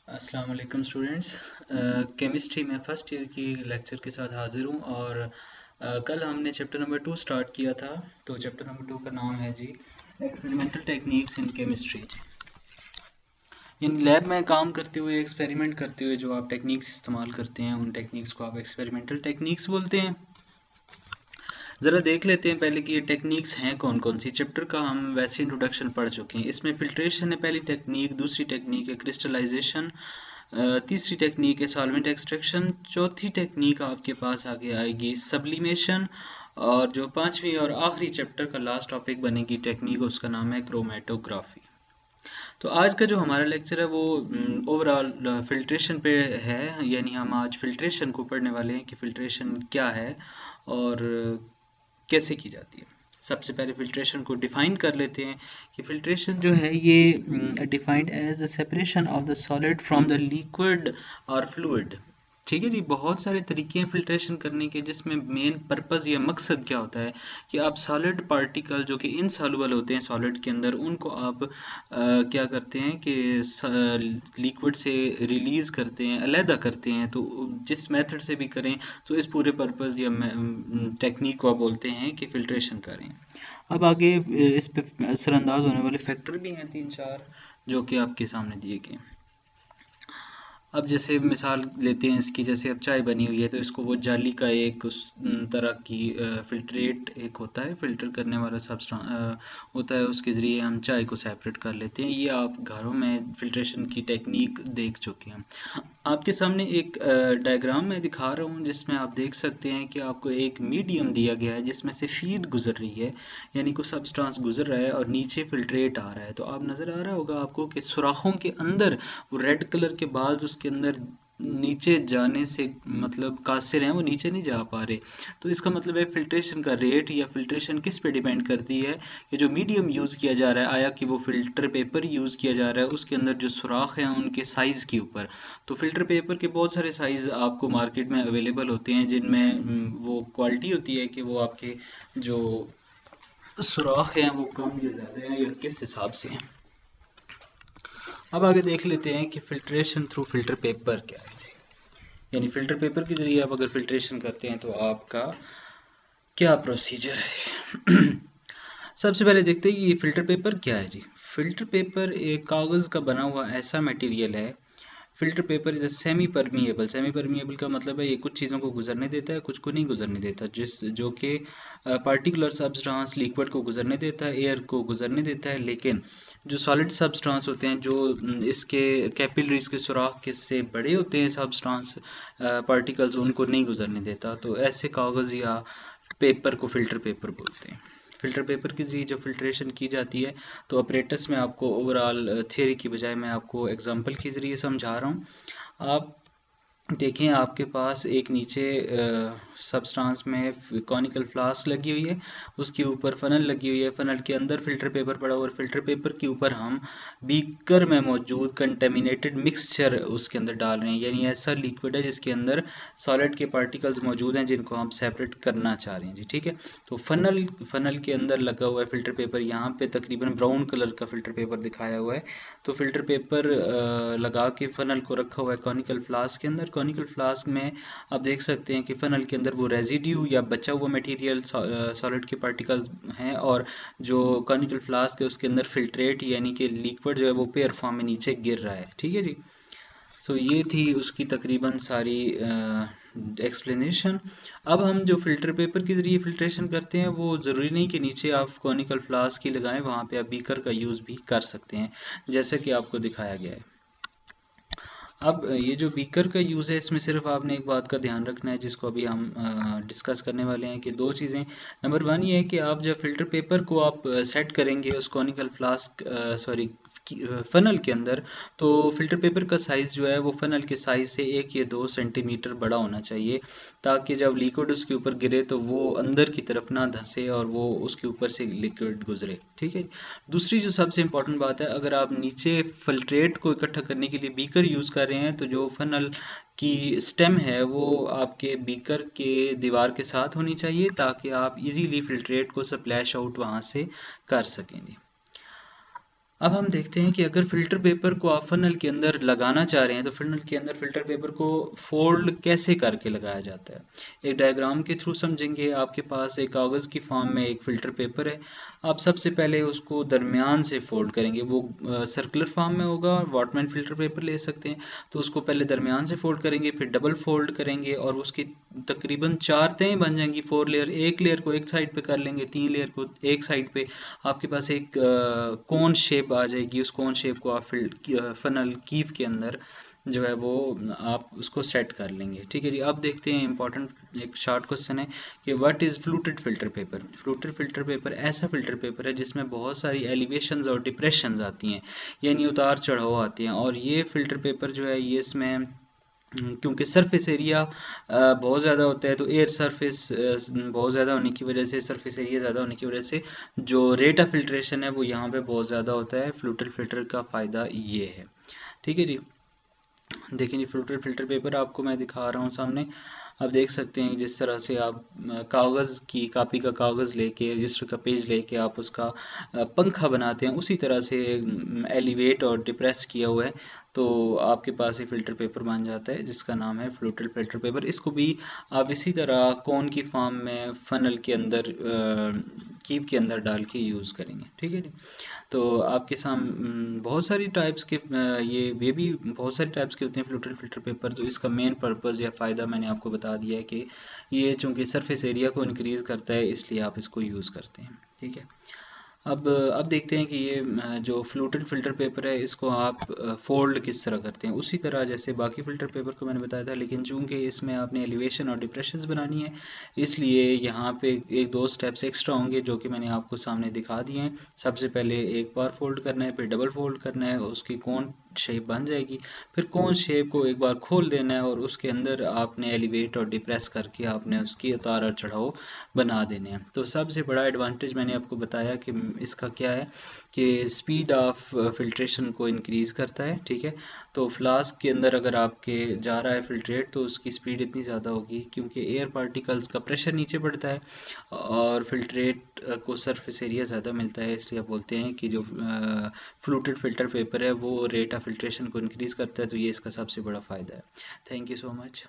अस्सलाम वालेकुम students. Chemistry में फ़र्स्ट ईयर की लेक्चर के साथ हाज़िर हूँ और कल हमने चैप्टर नंबर 2 स्टार्ट किया था। तो चैप्टर नंबर 2 का नाम है जी एक्सपेरिमेंटल टेक्निक्स इन केमिस्ट्री। इन लैब में काम करते हुए, एक्सपेरिमेंट करते हुए जो आप टेक्निक्स इस्तेमाल करते हैं उन टेक्निक्स को आप एक्सपेरिमेंटल टेक्निक्स बोलते हैं। ज़रा देख लेते हैं पहले कि ये टेक्निक्स हैं कौन कौन सी। चैप्टर का हम वैसे इंट्रोडक्शन पढ़ चुके हैं। इसमें फिल्ट्रेशन है पहली टेक्निक, दूसरी टेक्निक है क्रिस्टलाइजेशन, तीसरी टेक्निक है सॉल्वेंट एक्सट्रैक्शन, चौथी टेक्निक आपके पास आगे आएगी सब्लिमेशन, और जो पांचवी और आखिरी चैप्टर का लास्ट टॉपिक बनेगी टेक्निक, उसका नाम है क्रोमेटोग्राफी। तो आज का जो हमारा लेक्चर है वो ओवरऑल फिल्ट्रेशन पे है, यानी हम आज फिल्ट्रेशन को पढ़ने वाले हैं कि फिल्ट्रेशन क्या है और कैसे की जाती है। सबसे पहले फिल्ट्रेशन को डिफाइन कर लेते हैं कि फिल्ट्रेशन जो है ये defined as the separation of the solid from the liquid और फ्लूइड। ठीक है जी, बहुत सारे तरीके हैं फिल्ट्रेशन करने के, जिसमें मेन पर्पस या मकसद क्या होता है कि आप सॉलिड पार्टिकल जो कि इनसॉल्युबल होते हैं सॉलिड के अंदर, उनको आप क्या करते हैं कि लिक्विड से रिलीज़ करते हैं, अलहदा करते हैं। तो जिस मेथड से भी करें तो इस पूरे पर्पस या टेक्निक को आप बोलते हैं कि फिल्ट्रेशन करें। अब आगे इस पे असरअंदाज होने वाले फैक्टर भी हैं 3-4 जो कि आपके सामने दिए गए। अब जैसे मिसाल लेते हैं इसकी, जैसे अब चाय बनी हुई है तो इसको वो जाली का एक उस तरह की फिल्ट्रेट एक होता है, फिल्टर करने वाला सब्सटेंस होता है, उसके ज़रिए हम चाय को सेपरेट कर लेते हैं। ये आप घरों में फिल्ट्रेशन की टेक्निक देख चुके हैं। आपके सामने एक डायग्राम में दिखा रहा हूँ जिसमें आप देख सकते हैं कि आपको एक मीडियम दिया गया है जिसमें से फीड गुजर रही है, यानी कोई सब्सटेंस गुजर रहा है और नीचे फिल्ट्रेट आ रहा है। तो आप नज़र आ रहा होगा आपको कि सुराखों के अंदर वो रेड कलर के बाल्स उसके अंदर नीचे जाने से मतलब कासिर हैं, वो नीचे नहीं जा पा रहे। तो इसका मतलब है फिल्ट्रेशन का रेट या फिल्ट्रेशन किस पे डिपेंड करती है कि जो मीडियम यूज़ किया जा रहा है, आया कि वो फिल्टर पेपर यूज़ किया जा रहा है उसके अंदर जो सुराख हैं उनके साइज़ के ऊपर। तो फिल्टर पेपर के बहुत सारे साइज़ आपको मार्केट में अवेलेबल होते हैं, जिनमें वो क्वालिटी होती है कि वो आपके जो सुराख हैं वो कम या ज़्यादा हैं या किस हिसाब से हैं। अब आगे देख लेते हैं कि फिल्ट्रेशन थ्रू फिल्टर पेपर क्या है, यानी फिल्टर पेपर के ज़रिए आप अगर फिल्ट्रेशन करते हैं तो आपका क्या प्रोसीजर है। सबसे पहले देखते हैं कि ये फिल्टर पेपर क्या है जी। फिल्टर पेपर एक कागज़ का बना हुआ ऐसा मटेरियल है। Filter paper is a semi permeable. Semi permeable का मतलब है ये कुछ चीज़ों को गुजरने देता है, कुछ को नहीं गुजरने देता। जो कि पार्टिकुलर सब्सटेंस लिक्विड को गुजरने देता है, एयर को गुजरने देता है, लेकिन जो सॉलिड सब्सटेंस होते हैं, जो इसके कैपिलरीज के सुराख के से बड़े होते हैं सब्सटेंस पार्टिकल्स, उनको नहीं गुजरने देता। तो ऐसे कागज़ या पेपर को फिल्टर पेपर बोलते हैं। फिल्टर पेपर के ज़रिए जब फिल्ट्रेशन की जाती है तो ऑपरेटर्स में आपको ओवरऑल थियरी की बजाय मैं आपको एग्जांपल के ज़रिए समझा रहा हूँ। आप देखें आपके पास एक नीचे सब्सटेंस में कॉनिकल फ्लास्क लगी हुई है, उसके ऊपर फनल लगी हुई है, फनल के अंदर फिल्टर पेपर पड़ा हुआ है, फिल्टर पेपर के ऊपर हम बीकर में मौजूद कंटेमिनेटेड मिक्सचर उसके अंदर डाल रहे हैं, यानी ऐसा लिक्विड है जिसके अंदर सॉलिड के पार्टिकल्स मौजूद हैं जिनको हम सेपरेट करना चाह रहे हैं जी। ठीक है, तो फनल के अंदर लगा हुआ है फिल्टर पेपर। यहाँ पे तकरीबन ब्राउन कलर का फिल्टर पेपर दिखाया हुआ है। तो फिल्टर पेपर लगा के फनल को रखा हुआ है कॉनिकल फ्लास्क के अंदर। कॉनिकल फ्लास्क में आप देख सकते हैं कि फनल के अंदर वो रेजिड्यू या बचा हुआ मटेरियल सॉलिड के पार्टिकल्स हैं, और जो कॉनिकल फ्लास्क है उसके अंदर फिल्ट्रेट यानी कि लिक्विड जो है वो पेयर फॉर्म में नीचे गिर रहा है। ठीक है जी, तो ये थी उसकी तकरीबन सारी एक्सप्लेनेशन। अब हम जो फिल्टर पेपर के ज़रिए फिल्ट्रेशन करते हैं वो ज़रूरी नहीं कि नीचे आप कॉनिकल फ्लास्क ही लगाएं, वहाँ पे आप बीकर का यूज़ भी कर सकते हैं जैसे कि आपको दिखाया गया है। अब ये जो बीकर का यूज़ है इसमें सिर्फ आपने एक बात का ध्यान रखना है जिसको अभी हम डिस्कस करने वाले हैं कि दो चीज़ें। नंबर वन ये है कि आप जब फिल्टर पेपर को आप सेट करेंगे उस कॉनिकल फ्लास्क फनल के अंदर, तो फिल्टर पेपर का साइज़ जो है वो फनल के साइज़ से 1 या 2 सेंटीमीटर बड़ा होना चाहिए, ताकि जब लिक्विड उसके ऊपर गिरे तो वो अंदर की तरफ ना धंसे और वो उसके ऊपर से लिक्विड गुजरे। ठीक है, दूसरी जो सबसे इम्पोर्टेंट बात है, अगर आप नीचे फिल्ट्रेट को इकट्ठा करने के लिए बीकर यूज़ कर रहे हैं तो जो फनल की स्टेम है वो आपके बीकर के दीवार के साथ होनी चाहिए, ताकि आप इजीली फिल्ट्रेट को स्प्लैश आउट वहाँ से कर सकेंगे। अब हम देखते हैं कि अगर फ़िल्टर पेपर को आप फ़नल के अंदर लगाना चाह रहे हैं तो फ़नल के अंदर फ़िल्टर पेपर को फ़ोल्ड कैसे करके लगाया जाता है। एक डायग्राम के थ्रू समझेंगे। आपके पास एक कागज़ की फॉर्म में एक फ़िल्टर पेपर है। आप सबसे पहले उसको दरमियान से फ़ोल्ड करेंगे। वो सर्कुलर फॉर्म में होगा, वॉटमैन फ़िल्टर पेपर ले सकते हैं। तो उसको पहले दरमियान से फ़ोल्ड करेंगे, फिर डबल फ़ोल्ड करेंगे और उसकी तकरीबन 4 तहें बन जाएंगी। 4 लेयर, एक लेयर को एक साइड पे कर लेंगे, 3 लेयर को एक साइड पे। आपके पास एक कोन शेप आ जाएगी। उस कोन शेप को आप फनल कीव के अंदर जो है वो आप उसको सेट कर लेंगे। ठीक है जी। अब देखते हैं इंपॉर्टेंट एक शॉर्ट क्वेश्चन है कि what is fluted filter paper. Fluted filter paper ऐसा फिल्टर पेपर है जिसमें बहुत सारी एलिवेशंस और डिप्रेशंस आती हैं, यानी उतार चढ़ाव आते हैं। और ये फिल्टर पेपर जो है ये इसमें क्योंकि सरफेस एरिया बहुत ज़्यादा होता है, तो एयर सरफेस बहुत ज़्यादा होने की वजह से, सरफेस एरिया ज़्यादा होने की वजह से जो रेट ऑफ फिल्ट्रेशन है वो यहाँ पे बहुत ज़्यादा होता है। फ्लूटेड फिल्टर का फ़ायदा ये है। ठीक है जी। देखिए जी, फ्लूटेड फिल्टर पेपर आपको मैं दिखा रहा हूँ सामने। आप देख सकते हैं जिस तरह से आप कागज़ की कापी का कागज़ लेके, रजिस्टर का पेज लेके आप उसका पंखा बनाते हैं, उसी तरह से एलिवेट और डिप्रेस किया हुआ है तो आपके पास ये फ़िल्टर पेपर बन जाता है जिसका नाम है फ्लूटेड फ़िल्टर पेपर। इसको भी आप इसी तरह कोन की फॉर्म में फ़नल के अंदर कीप के अंदर डाल के यूज़ करेंगे। ठीक है जी। तो आपके बहुत सारी टाइप्स के ये भी बहुत सारी टाइप्स के होते हैं फ्लूटेड फिल्टर पेपर। तो इसका मेन पर्पस या फ़ायदा मैंने आपको बता दिया है कि ये चूँकि सरफेस एरिया को इंक्रीज़ करता है, इसलिए आप इसको यूज़ करते हैं। ठीक है। अब देखते हैं कि ये जो फ्लूटेड फ़िल्टर पेपर है इसको आप फ़ोल्ड किस तरह करते हैं। उसी तरह जैसे बाकी फ़िल्टर पेपर को मैंने बताया था, लेकिन चूँकि इसमें आपने एलिवेशन और डिप्रेशंस बनानी है, इसलिए यहाँ पे एक दो स्टेप्स एक्स्ट्रा होंगे जो कि मैंने आपको सामने दिखा दिए हैं। सबसे पहले एक बार फ़ोल्ड करना है, फिर डबल फ़ोल्ड करना है, उसकी कोन शेप बन जाएगी। फिर कोन शेप को एक बार खोल देना है और उसके अंदर आपने एलिवेट और डिप्रेस करके आपने उसकी उतार और चढ़ाव बना देने हैं। तो सबसे बड़ा एडवांटेज मैंने आपको बताया कि इसका क्या है कि स्पीड ऑफ फिल्ट्रेशन को इंक्रीज़ करता है। ठीक है। तो फ्लास्क के अंदर अगर आपके जा रहा है फिल्ट्रेट तो उसकी स्पीड इतनी ज़्यादा होगी क्योंकि एयर पार्टिकल्स का प्रेशर नीचे बढ़ता है और फिल्ट्रेट को सरफेस एरिया ज़्यादा मिलता है। इसलिए आप बोलते हैं कि जो फ्लूटेड फिल्टर पेपर है वो रेट ऑफ फिल्ट्रेशन को इंक्रीज़ करता है। तो ये इसका सबसे बड़ा फ़ायदा है। Thank you so much.